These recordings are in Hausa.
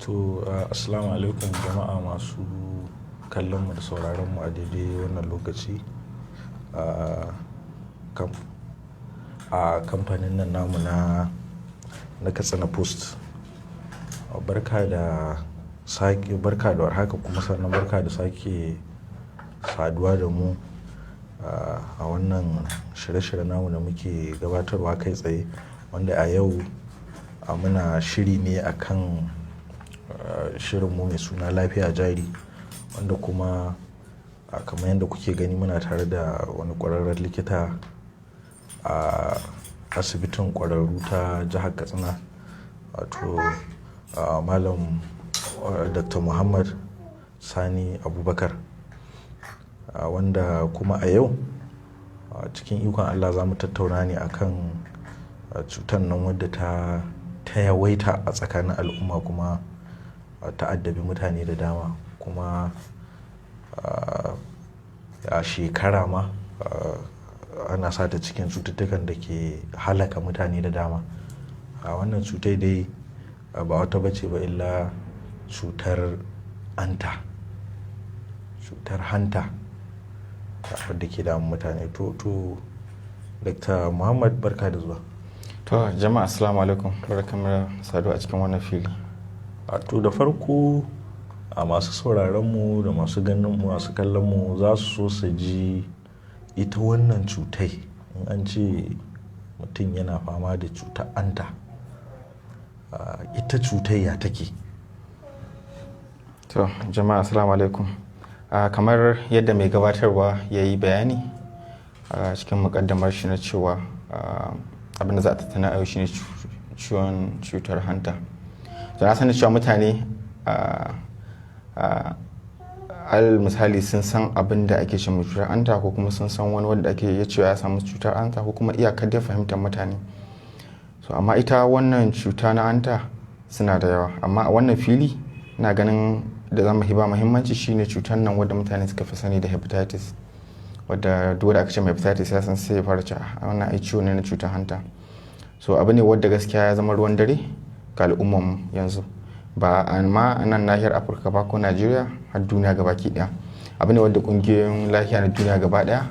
Assalamu alaikum jama'a masu kallon mu da sauraron mu a daidai wannan lokaci a kamfanin nan namu na Katsina Post. Barka da warhaka, kuma sannan barka da sake saduwa da mu a wannan shirye-shirye namu da muke gabatarwa kai tsaye, wanda a yau muna shiri ne akan shirinmu mai suna Lafiya Jari, wanda kuma kamar yadda kuke gani muna tare da wani kwararren likita a asibitin kwararru ta jihar Katsina, wato Malam Dr. Muhammad Sani Abubakar, wanda kuma a yau cikin ikon Allah za mu tattauna ne akan cutar nan wadda ta yawaita a tsakanin al'umma, kuma ta'addabi mutane da dama, kuma a shekara ma ana sata cikin cututtukan da ke halaka mutane da dama. Wannan cutai dai ba wata bace ba illa cutar hanta wadda ke damun mutane. To Dr. Muhammad, barka da zuwa. To jama'a assalamu alaikum, barkamu saduwa a cikin wannan fili. To da farko a masu sauraron mu da masu ganin mu, masu kallon mu za su so su ji ita wannan cutai, in an ce mutum yana fama da cutar hanta, ita cutai ya take? To jama'a assalamu alaikum. Kamar yadda mai gabatarwa ya yi bayani a cikin mukaddamar shi na cewa abin da za a tattauna a yau shine ciwon cutar hanta. To na sani cewa mutane al misali sun san abin da ake cewa cutar hanta, ko kuma sun san wani wanda ake iya cewa ya samu cutar hanta, ko kuma iyakar da fahimtar mutane. So amma ita wannan cuta na hanta suna da yawa, amma a wannan fili ina ganin da zama hiba muhimmanci shine cutar nan wadda mutane suka fi sani da hepatitis, wadda duk da aka ce hepatitis ya san sai ya fara cewa wannan ai ciwo ne na cutar hanta. So abu ne wadda gaskiya ya zama ruwan dare ga al'ummar yanzu, ba amma a nan nahiyar Afirka ba ko Najeriya, har duniya gabaki daya. Abu ne wadda kungiyoyin lafiya na duniya gaba daya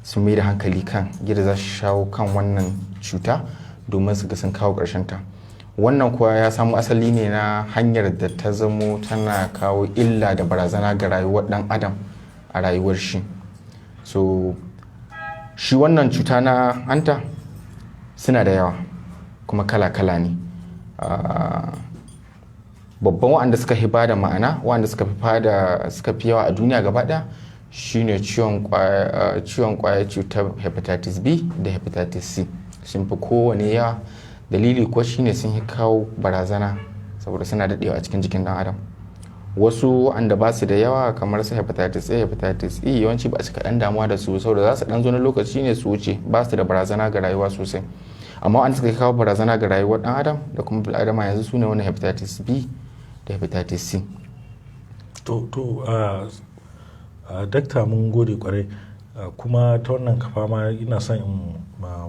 sun mai da hankali kan yadda za su shawo kan wannan cuta domin su ga sun kawo ƙarshen ta. Wannan kuwa ya samu asali ne na hanyar da ta zamo tana kawo illa da barazana ga rayuwar dan adam a rayuwar shi. So shi wannan cuta na hanta suna da yawa kuma kala-kala ne. Babban waɗanda suka fi bada ma'ana, waɗanda suka fi yawa a duniya gaba ɗaya shine ciwon ƙwayar cutar hepatitis B da hepatitis C, sun fi kowane yawa. Dalili kuwa shine sun yi kawo barazana saboda suna daɗewa a cikin jikin ɗan adam. Wasu waɗanda ba su da yawa kamar su hepatitis A, hepatitis E, yawanci ba su kaɗan damuwa da su saboda za su ɗan zo na lokaci ne su wuce, ba su da barazana ga rayuwa sosai. Amma waɗanda suka kawo barazana ga rayuwar ɗan adam da kuma bil'adama yanzu su ne wani hepatitis B da hepatitis C. Dakta, mun gode kwarai, kuma ta wannan kafa ma ina son in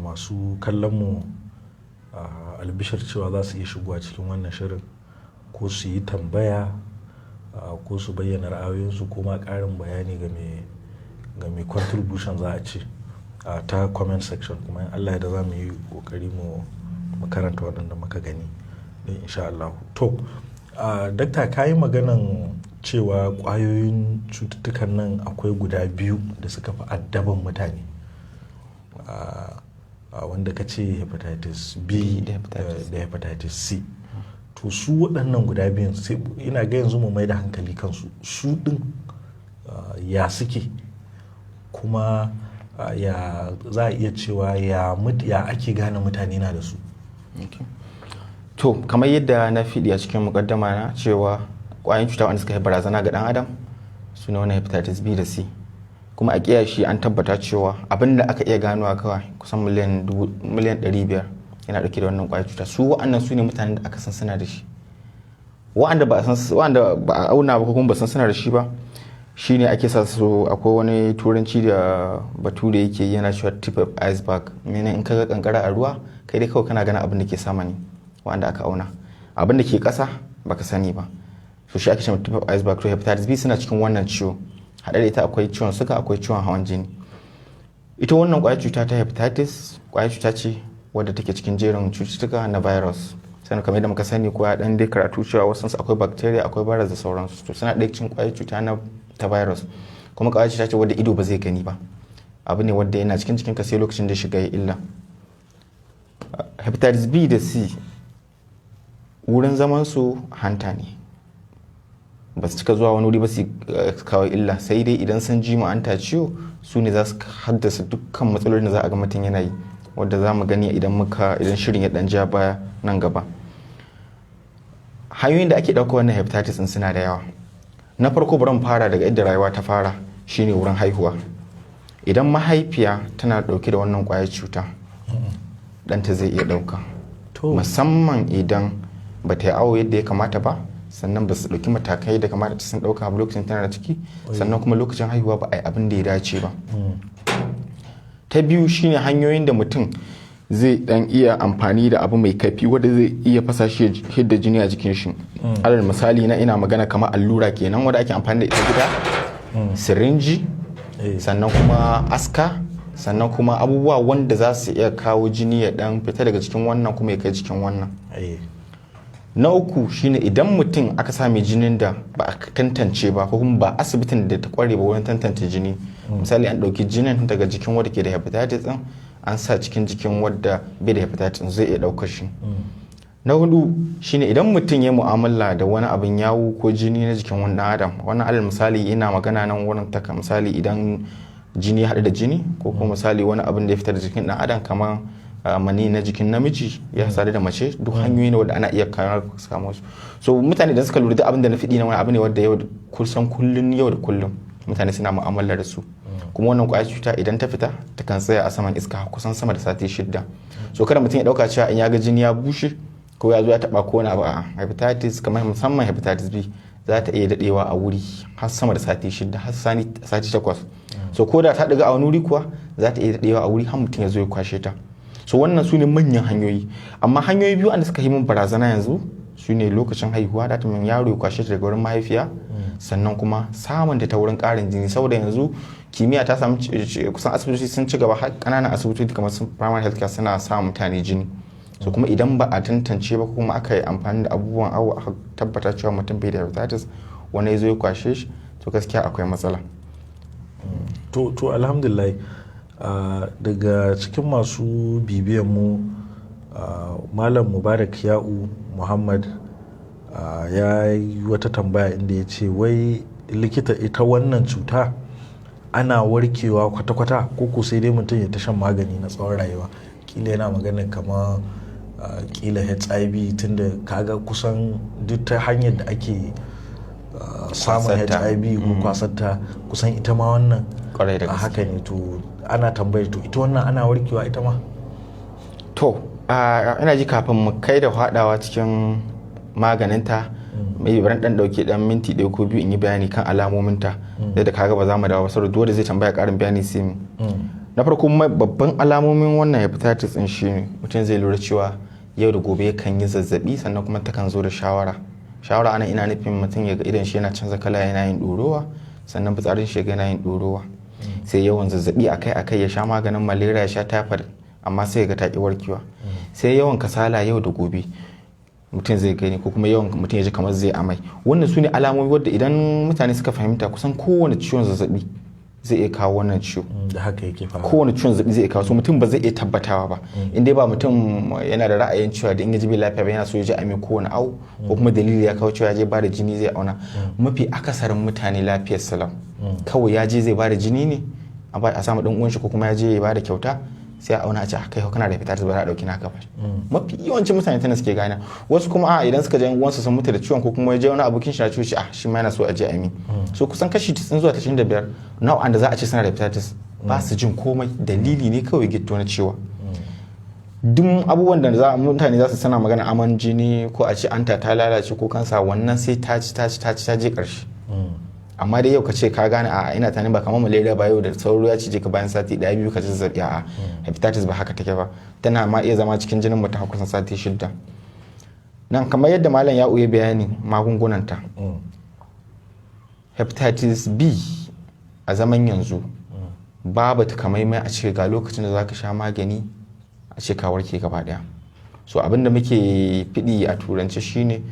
masu kallon mu albishir cewa za su iya shigowa cikin wannan shirin, ko su yi tambaya, ko su bayyana ra'ayoyinsu, ko ma ƙarin bayani ga mai contribution za a ce ta comment section, kuma in Allah da za mu yi kokari mu karanta waɗanda muka gani don insha Allah. To dakta, ka yi maganan cewa ƙwayoyin cututtukan nan akwai guda biyu da suka fi addaban mutane, wanda ka ce hepatitis B da hepatitis C. To su waɗannan guda biyun sai ina ga yanzu mu mai da hankali kansu, su ɗin ya suke, kuma ya za a iya cewa ya ake gane mutane na da su? To kamar yadda na fiɗi a cikin mukaddama na cewa ƙwayoyin cuta wanda suka yi barazana ga ɗan adam su ne wani hepatitis B da C, kuma a kiyashi an tabbata cewa abin da aka iya ganowa kawai kusan miliyan 500 yana ɗauke da wannan ƙwayar cuta. Su wa'annan su ne mutanen da aka san suna da shi. Wa'anda ba a auna ba ko kuma ba san suna da shi ba, shine ake sa su, akwai wani turanci da bature yake yana cewa tip of iceberg, meaning in kaga kankara a ruwa kai dai kawai kana ganin abin da ke sama ne wanda aka auna, abin da ke ƙasa baka sani ba. so shi ake cewa type of iceberg. To hepatitis B suna cikin wannan ciwo, haɗe da ita akwai ciwon suga, akwai ciwon hawan jini. Ita wannan ƙwayar cuta ta hepatitis ƙwayar cuta ce wadda take cikin jerin cututtuka na virus. Sannan kamar yadda muka sani ko ya dan dai karatu cewa wasu akwai bacteria, akwai virus da sauransu. To suna ɗaya cikin ƙwayar cuta na ta virus, kuma ƙwayar cuta ce wadda ido ba zai gani ba, abu ne wadda yana cikin jikinka sai lokacin da shiga ya illa. Hepatitis B da C wurin zaman su hanta ne, ba su cika zuwa wani wuri ba su kawo illa, sai dai idan sun ji ma hanta ciwo su ne za su haddasa dukkan matsalolin da za a ga mutum yana yi, wadda za mu gani idan shirin ya dan ja baya nan gaba. Hanyoyin da ake ɗauka wannan hepatitis din suna da yawa. Na farko bari mu fara daga yadda rayuwa ta fara, shine wurin haihuwa. Idan mahaifiya tana ɗauke da wannan ƙwayar cuta, ɗanta zai iya ɗauka, musamman idan ba ta yi awo yadda ya kamata ba, sannan ba su ɗauki matakai da kamata sun ɗauka ba lokacin tana da ciki, sannan kuma lokacin haihuwa ba a yi abin da ya dace ba. Ta biyu shine hanyoyin da mutum zai dan iya amfani da abu mai kaifi wanda zai iya fasa shi hidda jini a jikin shi. Alal misali na ina magana kamar allura kenan wanda ake amfani da ita gida, sirinji, sannan kuma aska, sannan kuma abubuwa wanda za su iya kawo jini ya dan fita daga cikin wannan kuma ya kai cikin wannan. Na uku shine idan mutum aka sami jinin da ba a tantance ba ko kuma ba asibitin da ta kware ba wurin tantance jini, misali an ɗauki jinin daga jikin wadda ke da hepatitis din an sa cikin jikin wadda bai da hepatitis zai iya ɗaukar shi. Na hudu shine idan mutum ya mu'amala da wani abin yawu ko jini na jikin wani adam, wannan alal misali ina magana nan wurin taka misali idan jini ya haɗu da jini ko kuma misali wani abin da ya fita da jikin ɗan adam kamar mani na jikin namiji ya sadu da mace, duk hanyoyi ne wanda ana iya samu su. So mutane da suka lura da abin da na fiɗi na wani abu ne wanda yau kusan kullun yau da kullum mutane suna mu'amala da su, kuma wannan ƙwayar cuta idan ta fita ta kan tsaya a saman iska kusan sama da sati 6. So kada mutum ya ɗauka cewa in ya ga jini ya bushe ko ya zo ya taɓa ko wani abu, a hepatitis kamar musamman hepatitis B za ta iya daɗewa a wuri har sama da sati 6 har sati 8. So ko da ta ɗiga a wani wuri kuwa za ta iya daɗewa a wuri har mutum ya zo ya kwashe ta. So wannan su ne manyan hanyoyi, amma hanyoyi biyu wanda suka yi min barazana yanzu su ne lokacin haihuwa da min yaro ya kwashe ta daga wurin mahaifiya, sannan kuma samun ta wurin ƙarin jini, saboda yanzu kimiyya ta samu kusan asibitoci sun ci gaba har ƙananan asibitoci kamar su primary health care suna sa mutane jini. So kuma idan ba a tantance ba kuma aka yi amfani da abubuwan awo aka tabbata cewa mutum bai da hepatitis wani ya zo ya kwashe shi, to gaskiya akwai matsala. To alhamdulillah. Daga cikin masu bibiyan mu Malam Mubarak Ya'u Muhammad ya yi wata tambaya inda ya ce wai likita ita wannan cuta ana warkewa kwata-kwata ko sai dai mutum ya ta shan magani na tsawon rayuwa? Kila yana maganin kamar kila HIV, tunda kaga kusan duk ta hanyar da ake samun HIV ko kwasarta kusan ita ma wannan a haka ne. To ana tambayar to ita wannan ana warkewa ita ma? To ina ji kafin mu kai da haɗawa cikin maganinta mai baran dan dauke dan minti 1 ko 2 in yi bayani kan alamominta da kaga ba za mu dawo saboda dole zai tambaya karin bayani sai mu. Na farko babban alamomin wannan hepatitis din shi mutum zai lura cewa yau da gobe kan yi zazzabi, sannan kuma takan zo da shawara ana ina nufin mutum ya ga idan shi yana canza kala yana yin ɗorowa, sannan fitsarin shi yana yin ɗorowa, sai yawan zazzabi akai ya sha maganin malaria ya sha typhoid amma sai ga taki warkewa, sai yawan kasala yau da gobe mutum zai gani, ko kuma yawan mutum ya ji kamar zai amai. Wannan su ne alamomi wadda idan mutane suka fahimta kusan kowane ciwon zazzabi zai iya kawo wannan ciwo. Da haka yake fara. Kowane ciwon zazzabi zai iya kawo, so mutum ba zai iya tabbatawa ba. In dai ba mutum yana da ra'ayin cewa da in ya ji bai lafiya ba yana so ya ji amai kowane awo, ko kuma dalili ya kawo cewa ya je ba da jini zai auna. Mafi akasarin mutane lafiyar salam, kawai ya je zai ba da jini ne a samu dan uwan shi, ko kuma ya je ya ba da kyauta sai a auna a ce kai kana da hepatitis ba za a dauki naka ba. Mafi yawancin mutane tana suke gane. Wasu kuma idan suka je uwansu sun mutu da ciwon ko kuma ya je wani abokin shi na ciwo shi ma yana so a je a mi. So kusan kashi 90 zuwa 95 na wanda za a ce suna da hepatitis ba su jin komai, dalili ne kawai gitto na ciwo. Duk abubuwan da mutane za su sana magana aman jini ko a ce anta ta lalace ko kansa, wannan sai ta je karshe. Amma dai yau ka ce ka gane ina tani ba kamar malaria ba, yau da sauro ya cije ka bayan sati 1-2 ka ji zazzabi, hepatitis ba haka take ba, tana ma iya zama cikin jinin mutum har kusan sati 6. nan kamar yadda malam ya uye bayani magungunanta. Hepatitis B a zaman yanzu babu takamaimai a ce ga lokacin da za ka sha magani a ce ka warke gaba daya. So abinda muke fiɗi a turanci shine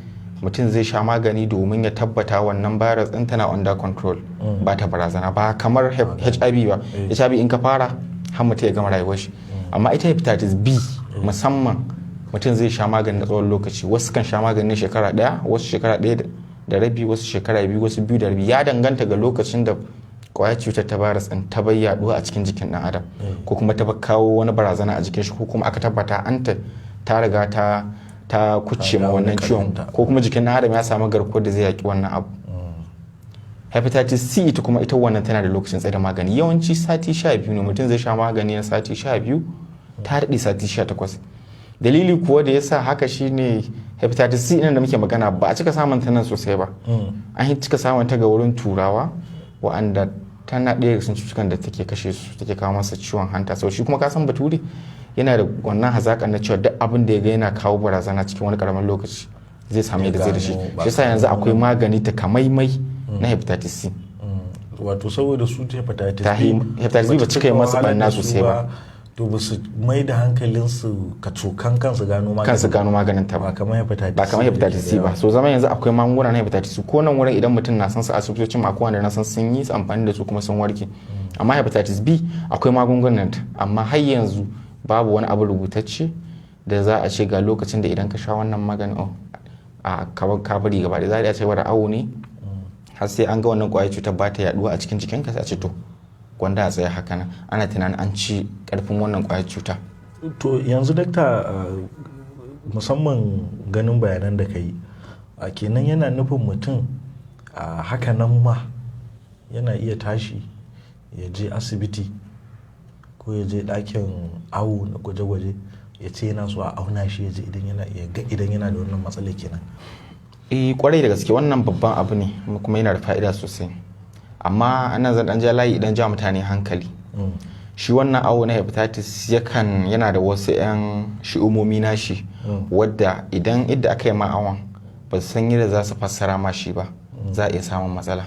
mutum zai sha magani domin ya tabbata wannan virus ɗin tana under control, ba ta barazana ba kamar HIV ba. HIV in ka fara har mutum ya gama rayuwar shi, amma ita hepatitis B musamman mutum zai sha magani na tsawon lokaci. Wasu kan sha magani na shekara ɗaya, wasu shekara ɗaya da rabi, wasu shekara biyu, wasu 2 da rabi, ya danganta ga lokacin da kwayar cutar ta virus ɗin ta bai yaduwa a cikin jikin ɗan adam, ko kuma ta kawo wani barazana a jikin shi, ko kuma aka tabbata ta riga ta kucce ma wannan ciwon, ko kuma jikin ɗan adam ya samu garkuwar da zai yaki wannan abu. Hepatitis C ita kuma ita wannan tana da lokacin tsaye da magani, yawanci sati 12 ne mutum zai sha magani na sati 12, ta daɗe sati 18. Dalili kuwa da yasa haka shine hepatitis C ɗin da muke magana ba a cika samun ta nan sosai ba, an yi cika samun ta ga wurin turawa wa'anda tana ɗaya daga cututtukan da take kashe su, take kawo masa ciwon hanta. Sau shi kuma ka san bature yana da wannan hazaƙar na cewa duk abin da ya ga yana kawo barazana cikin wani ƙaramin lokaci zai samu yadda zai da shi. Shi yasa yanzu akwai magani takamaimai na hepatitis C. Wato saboda su hepatitis B ba cika yi masa ɓanna sosai ba, to ba su mai da hankalinsu ka cokan kansu gano maganin ta ba kamar hepatitis C ba. So zama yanzu akwai magunguna na hepatitis C ko nan wurin idan mutum na san su asibitocin ma akwai wanda na san sun yi amfani da su kuma sun warke. Amma hepatitis B akwai magungunan ta, amma har yanzu babu wani abu rubutacce da za a ce ga lokacin da idan ka sha wannan maganin a ka bari gaba da za a ce wada awo ne har sai an ga wannan kwayar cutar ba ta yaduwa a cikin jikinka sai a ce to gwanda a tsaye haka nan, ana tunanin an ci karfin wannan kwayar cuta. To yanzu dakta, musamman ganin bayanan da ka yi, kenan yana nufin mutum a haka nan ma yana iya tashi ya je asibiti ko ya je ɗakin awo na gwaje-gwaje ya ce yana so a auna shi ya je idan yana da wannan matsala kenan. Kwarai da gaske wannan babban abu ne kuma yana da fa'ida sosai, amma ana zan dan ja layi idan ja mutane hankali. Shi wannan awo na hepatitis yana da wasu 'yan shi'umomi nashi wadda idan idda aka yi ma'awan ba su san yadda za su fassara ma shi ba, za a iya samun matsala.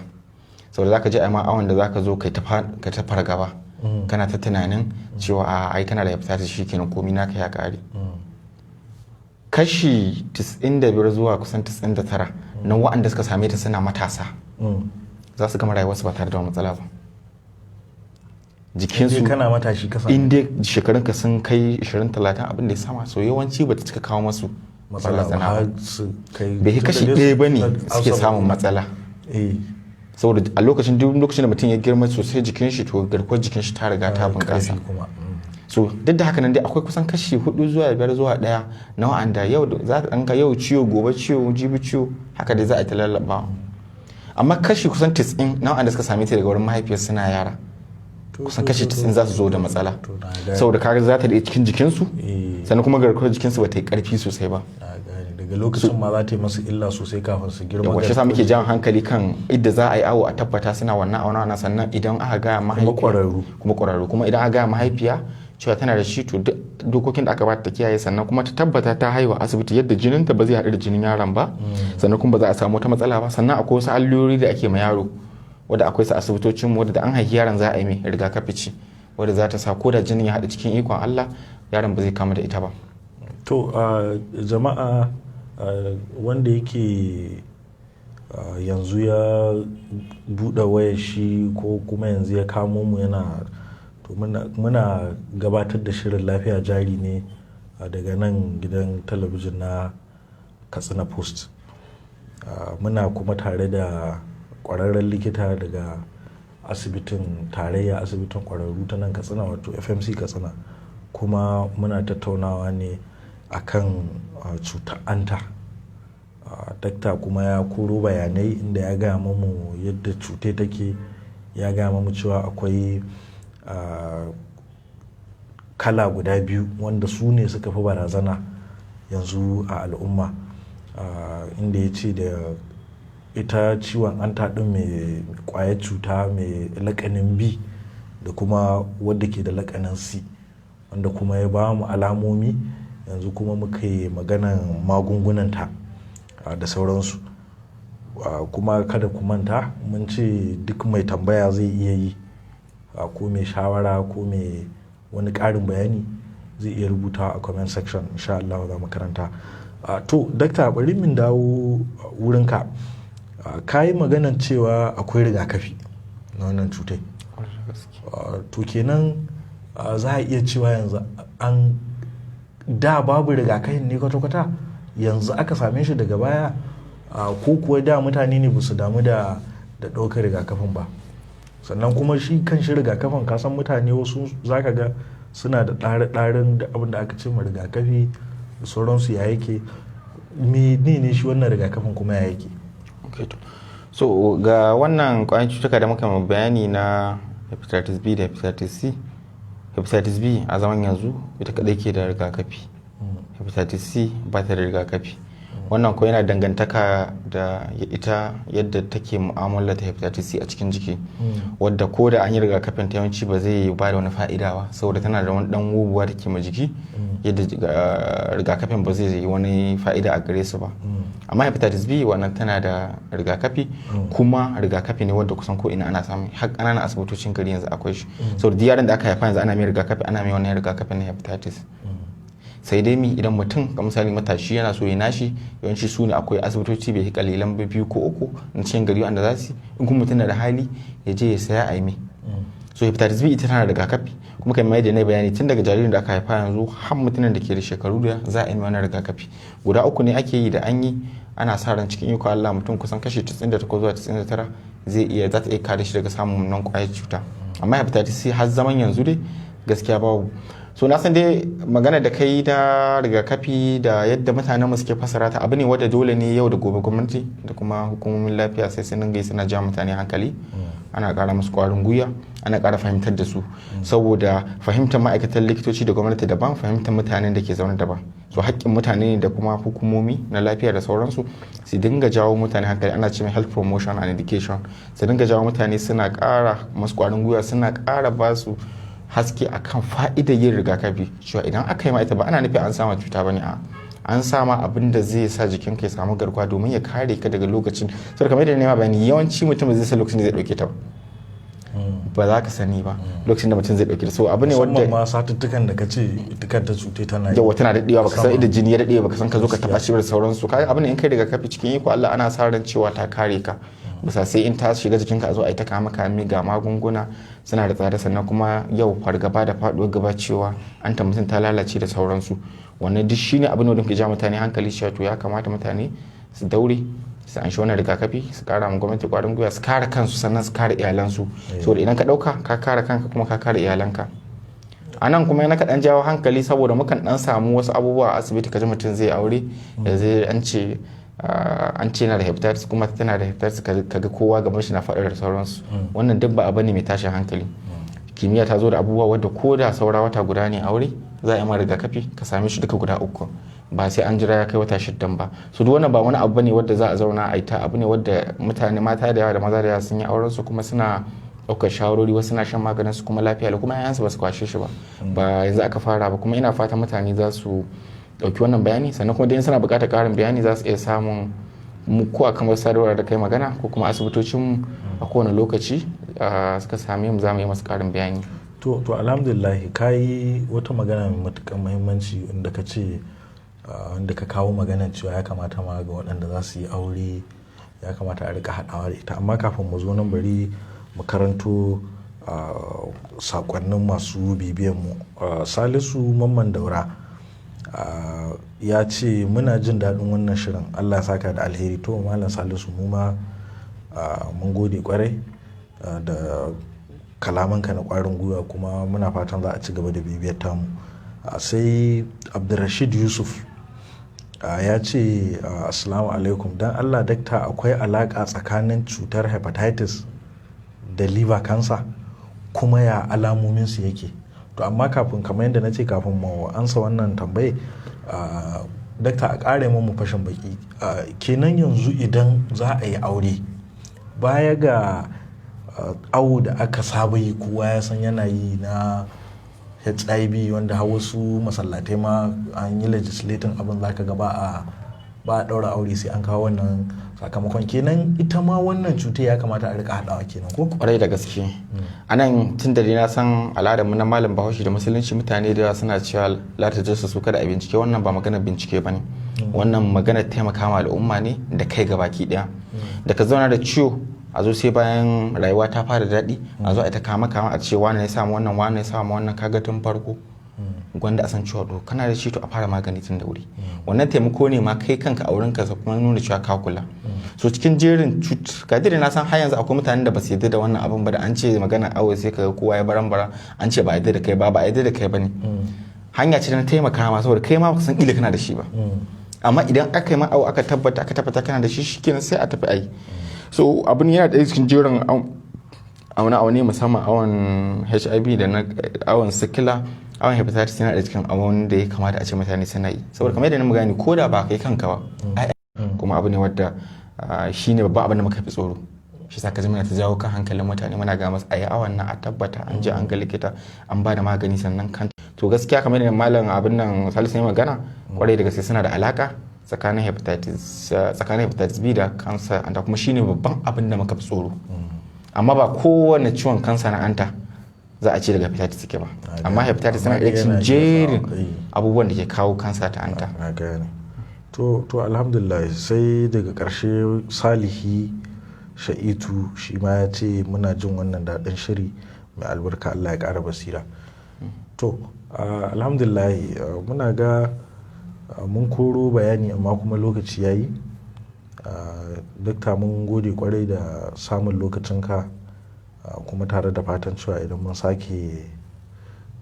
Saboda za ka je a ma'awan da za ka zo ka ta fargaba, kana ta tunanin cewa ai kana da hepatitis shi kenan komi naka ya kare. Kashi 95 zuwa kusan 99 na waɗanda suka same ta suna matasa za su gama rayuwarsu ba tare da wani matsala ba. Jikinsu kana matashi kasa inda shekarunka sun kai 20-30 abin da ya sama, so yawanci ba ta cika kawo masu matsala ba. Bai kashi ɗaya ba ne suke samun matsala. Saboda a lokacin da mutum ya girma sosai jikin shi, to garkuwar jikin shi ta riga ta bunƙasa. So duk da haka nan dai akwai kusan kashi 4 zuwa 5 zuwa 1 na wa'anda yau za ka ɗanka yau ciwo gobe ciwo jibi ciwo haka dai za a ta lallaba. Amma kashi kusan 90 na wa'anda suka same ta daga wurin mahaifiyar suna yara, kusan kashi 90 za su zo da matsala. Saboda kaga za ta da cikin jikinsu, sannan kuma garkuwar jikinsu ba ta yi ƙarfi sosai ba. Daga lokacin ma za ta yi masu illa sosai kafin su girma. Yawa shi sa muke jan hankali kan idda za a yi awo a tabbata suna wannan auna, sannan idan aka gaya mahaifiya kuma ƙwararru, kuma idan aka gaya mahaifiya cewa tana da shi, to dokokin da aka ba ta kiyaye, sannan kuma ta tabbata ta haihuwa asibiti yadda jininta ba zai haɗu da jinin yaron ba, sannan kuma ba za a samu wata matsala ba. Sannan akwai wasu allurori da ake ma yaro wadda akwai su asibitocin mu, wadda da an haifi yaron za a yi mai rigakafi ce wadda za ta sa ko da jinin ya haɗu cikin ikon Allah yaron ba zai kama da ita ba. To jama'a, wanda yake yanzu ya buɗe wayar shi ko kuma yanzu ya kamo mu to muna gabatar da shirin Lafiya Jari ne daga nan gidan talabijin na Katsina Post. Muna kuma tare da ƙwararren likita daga asibitin tarayya, asibitin ƙwararru ta nan Katsina, wato FMC Katsina, kuma muna tattaunawa ne akan cutar hanta. Dakta kuma ya koro bayanai inda ya gaya mamu yadda cutar take, ya gaya mamu cewa akwai kala guda biyu wanda su ne suka fi barazana yanzu a al'umma, inda ya ce da ita ciwon hanta ɗin mai ƙwayar cuta mai lakanin B da kuma wadda ke da lakanin C, wanda kuma ya ba mu alamomi yanzu kuma muka yi maganan magungunanta da sauransu. Kuma kada ku manta mun ce duk mai tambaya zai iya yi, ko mai shawara ko mai wani ƙarin bayani zai iya rubuta a comment section, insha Allah za mu karanta. To dakta, bari min dawo wurinka. Ka yi maganan cewa akwai rigakafi na wannan cutai. To kenan za a iya cewa yanzu da babu rigakafin ne kwata-kwata, yanzu aka same shi daga baya, ko kuwa da mutane ne ba su damu da ɗaukar rigakafin ba. Sannan kuma shi kan shi rigakafin, kasan mutane wasu za ka ga suna da ɗare-ɗaren da abin da aka ce ma rigakafi da sauransu ya yake. Ne shi wannan rigakafin kuma ya yake? So ga wannan ƙwayan cutuka da muka bayani na hepatitis B da hepatitis C, hepatitis B a zaman yanzu ita kadai ke da rigakafi, hepatitis C ba ta da rigakafi. Wannan ko yana dangantaka da ita yadda take mu'amala ta hepatitis C a cikin jiki, wadda ko da an yi rigakafin ta yawanci ba zai ba da wani fa'ida ba, saboda tana da wani dan wubuwa da ke ma jiki, yadda rigakafin ba zai yi wani fa'ida a gare su ba. Amma hepatitis B wannan tana da rigakafi, kuma rigakafi ne wadda kusan ko ina ana samun, har ƙananan asibitocin gari yanzu akwai shi. Saboda yaran da aka haifa yanzu ana mai rigakafi, ana mai wannan rigakafin na hepatitis. Sai dai idan mutum ga misali matashi yana so ya nashi, yawanci su ne akwai asibitoci bai kalilan biyu ko uku na cikin gari wanda za su, in kuma mutum na da hali ya je ya saya a yi mai. So hepatitis B ita tana da rigakafi, kuma kai mai da na bayani tun daga jaririn da aka haifa yanzu har mutumin da ke da shekaru da za a yi wannan rigakafi. Guda uku ne ake yi da an yi, ana sa ran cikin iko Allah mutum kusan kashi 98 zuwa 99 za ta iya kare shi daga samun nan kwayar cuta. Amma hepatitis C har zaman yanzu dai gaskiya babu. So na san dai magana da kai da rigakafi da yadda mutanen mu suke fasara ta abu ne wanda dole ne yau da gobe gwamnati da kuma hukumomin lafiya sai sun dinga suna ja mutane hankali, ana ƙara musu ƙwarin gwiwa, ana ƙara fahimtar da su, saboda fahimtar ma'aikatan likitoci da gwamnati daban, fahimtar mutanen da ke zaune daban. So haƙƙin mutane da kuma hukumomi na lafiya da sauransu su dinga jawo mutane hankali, ana cewa health promotion and education, su dinga jawo mutane, suna ƙara musu ƙwarin gwiwa, suna ƙara ba su haske akan fa'idar yin rigakafi, cewa idan aka yi ma ita ba ana nufi an sama cuta bane, an sama abin da zai sa jikinka ya samu garkuwa domin ya kare ka daga lokacin. Saboda kamar yadda nema bayani, yawanci mutum zai san lokacin da zai dauke ta ba za ka sani ba lokacin da mutum zai dauke ta. So abu ne wanda musamman ma satuttukan da kace dukkan ta cutai tana yawa tana daɗewa, baka san idan jini ya daɗe, baka san ka zo ka taba shi da sauransu. Kaga abu ne in kai rigakafi cikin iko Allah ana sa ran cewa ta kare ka, bisa sai in ta shiga jikinka a zo a yi ta kama ga magunguna suna da tsada, sannan kuma yau fargaba da faɗuwar gaba cewa an ta mutum ta lalace da sauransu. Wannan duk shine abin da ke ja mutane hankali, cewa to ya kamata mutane su daure su an shi wannan rigakafi, su kara ma gwamnati kwarin gwiwa, su kare kansu sannan su kare iyalansu. Saboda idan ka ɗauka ka kare kanka kuma ka kare iyalanka. A nan kuma yana kaɗan jawo hankali, saboda mukan ɗan samu wasu abubuwa a asibiti, kaji mutum zai aure da zai an ce yana da hepatitis kuma tana da hepatitis, kaga kowa gaban shi na faɗar da sauransu. Wannan duk ba abu ne mai tashin hankali. Kimiyya ta zo da abubuwa wadda ko da saura wata guda ne aure za a yi ma rigakafi ka same shi duka guda uku, ba sai an jira ya kai wata 6 ba. So duk wannan ba wani abu bane wadda za a zauna a yi ta, abu ne wadda mutane mata da yawa da maza da yawa sun yi auren su kuma suna ɗaukar shawarwari, wasu suna shan maganin su kuma lafiya da kuma yayansu ba su kwashe shi ba yanzu aka fara ba. Kuma ina fata mutane za su ɗauki wannan bayani, sannan kuma dai suna buƙatar ƙarin bayani za su iya samun mu ko a kamar sadarwa da kai magana, ko kuma asibitocin a kowane lokaci suka same mu za mu yi masu ƙarin bayani. To alhamdulillah, ka yi wata magana mai matuƙar muhimmanci wanda ka ce wanda ka kawo maganar cewa ya kamata ma ga waɗanda za su yi aure ya kamata a rika haɗawa da ita. Amma kafin mu zo nan bari mu karanto saƙonnin masu bibiyan mu. Salisu Mamman Daura ya ce muna jin daɗin wannan shirin, Allah ya saka da alheri. To malam Salisu, mu ma mun gode kwarai da kalamanka na ƙwarin gwiwa, kuma muna fatan za a ci gaba da bibiyar tamu. Sai Abdulrashid Yusuf ya ce assalamu alaikum, don Allah dakta akwai alaƙa tsakanin cutar hepatitis da liver cancer, kuma ya alamominsu yake? To amma kafin, kamar yadda na ce kafin mu ansa wannan tambaye, dakta a ƙare mu fashin baki. Kenan yanzu idan za a yi aure, baya ga awo da aka saba yi kowa ya san yana yi na HIV wanda har wasu masallatai ma an yi legislating abin zaka ga ba a daura aure sai an kawo wannan sakamakon. Kenan ita ma wannan cuta ya kamata a rika hadawa kenan ko? Kwarai da gaske. Anan tun da na san al'adarmu na malam Bahaushe da musulunci, mutane da yawa suna cewa la ta jasa su kada a bincike. Wannan ba magana bincike bane, wannan magana taimaka ma al'umma ne da kai gabaki daya. Da ka zauna da ciwo a zo sai bayan rayuwa ta fara daɗi a zo a ta kama a ce wani ya samu wannan, wani ya samu wannan, kaga tun farko gwanda a san cewa to kana da shi to a fara magani tun da wuri. Wannan taimako ne ma kai kanka a wurin ka kuma nuna cewa ka kula. So cikin jerin cutuka da na san har yanzu akwai mutanen da ba su yarda da wannan abin ba, da an ce magana awo sai kaga kowa ya bara an ce ba yarda da kai ba yarda da kai bane. Hanya ce na taimaka ma saboda kai ma baka san ila kana da shi ba. Amma idan aka yi ma awo aka tabbata kana da shi, shikenan sai a tafi ai. So abin yana da cikin jerin aune musamman awon HIV da na awon sikila, awon hepatitis yana da cikin awon da ya kamata a ce mutane suna yi. Saboda kamar yadda na magani ko da ba kai kanka ba, kuma abu ne wadda shi ne babban abin da muka fi tsoro. Shi sa ka zama ta jawo kan hankalin mutane, muna ga masu ayi awon nan a tabbata an je an ga likita an ba da magani sannan kan. To gaskiya kamar yadda malam abin nan Salisu ya magana, kwarai da gaske suna da alaka tsakanin hepatitis B da kansa anta, kuma shine babban abin da muka fi tsoro. Amma ba kowane ciwon kansa na anta za a ce daga hepatitis suke ba, amma hepatitis tana da cikin jerin abubuwan da ke kawo kansa ta anta. To alhamdulillah. Sai daga ƙarshe Salihi Sha'itu shi ma ya ce muna jin wannan daɗin shiri mai albarka, Allah ya ƙara basira. To alhamdulillah muna ga mun koro bayani amma kuma lokaci ya yi. Dakta mun gode kwarai da samun lokacinka, kuma tare da fatan cewa idan mun sake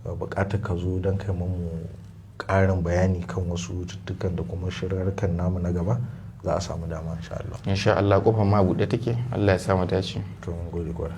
bukatar ka zo don kai mu ƙarin bayani kan wasu cututtukan da kuma shirarkan namu na gaba, za a samu dama insha Allah. Insha Allah kofar ma buɗe take. Allah ya sa mu dace. To mun gode kwarai.